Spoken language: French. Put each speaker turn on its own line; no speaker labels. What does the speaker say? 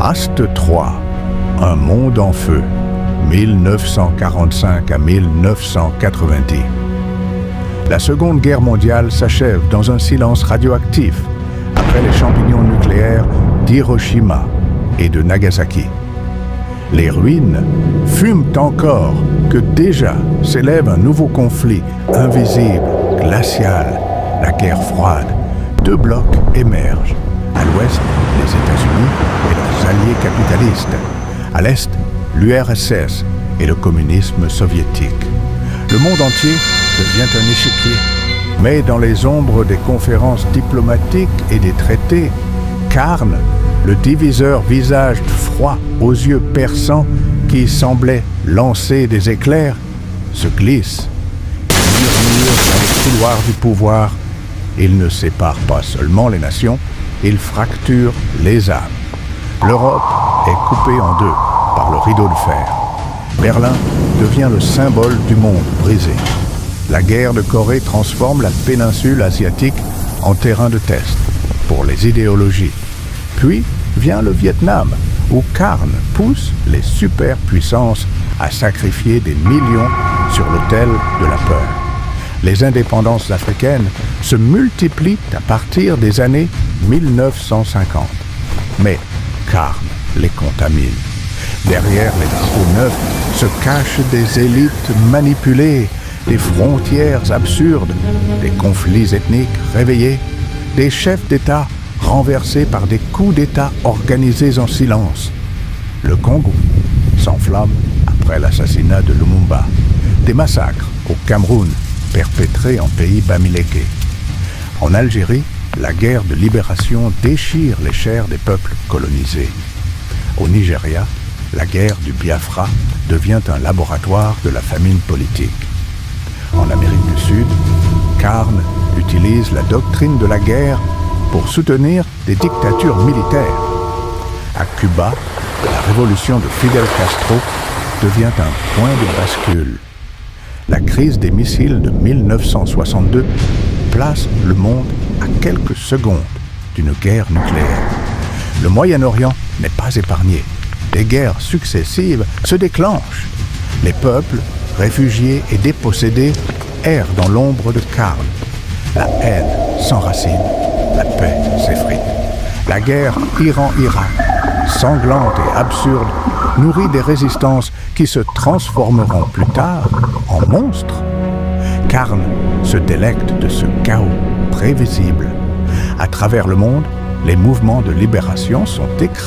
Acte 3. Un monde en feu. 1945 à 1990. La Seconde Guerre mondiale s'achève dans un silence radioactif après les champignons nucléaires d'Hiroshima et de Nagasaki. Les ruines fument encore que déjà s'élève un nouveau conflit invisible, glacial, la guerre froide. Deux blocs émergent. À l'ouest, les États-Unis et leurs alliés capitalistes. À l'est, l'URSS et le communisme soviétique. Le monde entier devient un échiquier. Mais dans les ombres des conférences diplomatiques et des traités, Karn, le diviseur visage froid aux yeux perçants qui semblait lancer des éclairs, se glisse. Il murmure dans les couloirs du pouvoir. Il ne sépare pas seulement les nations, il fracture les âmes. L'Europe est coupée en deux par le rideau de fer. Berlin devient le symbole du monde brisé. La guerre de Corée transforme la péninsule asiatique en terrain de test pour les idéologies. Puis vient le Vietnam, où Karn pousse les superpuissances à sacrifier des millions sur l'autel de la peur. Les indépendances africaines se multiplient à partir des années 1950. Mais Karn les contamine. Derrière les drapeaux neufs se cachent des élites manipulées, des frontières absurdes, des conflits ethniques réveillés, des chefs d'État renversés par des coups d'État organisés en silence. Le Congo s'enflamme après l'assassinat de Lumumba. Des massacres au Cameroun perpétrés en pays bamileke. En Algérie, la guerre de libération déchire les chairs des peuples colonisés. Au Nigeria, la guerre du Biafra devient un laboratoire de la famine politique. En Amérique du Sud, Karn utilise la doctrine de la guerre pour soutenir des dictatures militaires. À Cuba, la révolution de Fidel Castro devient un point de bascule. La crise des missiles de 1962 place le monde à quelques secondes d'une guerre nucléaire. Le Moyen-Orient n'est pas épargné. Des guerres successives se déclenchent. Les peuples, réfugiés et dépossédés, errent dans l'ombre de Karn. La haine s'enracine, la paix s'effrite. La guerre Iran-Irak, sanglante et absurde, nourrit des résistances qui se transformeront plus tard en monstres. Karn se délecte de ce chaos prévisible. À travers le monde, les mouvements de libération sont écrasés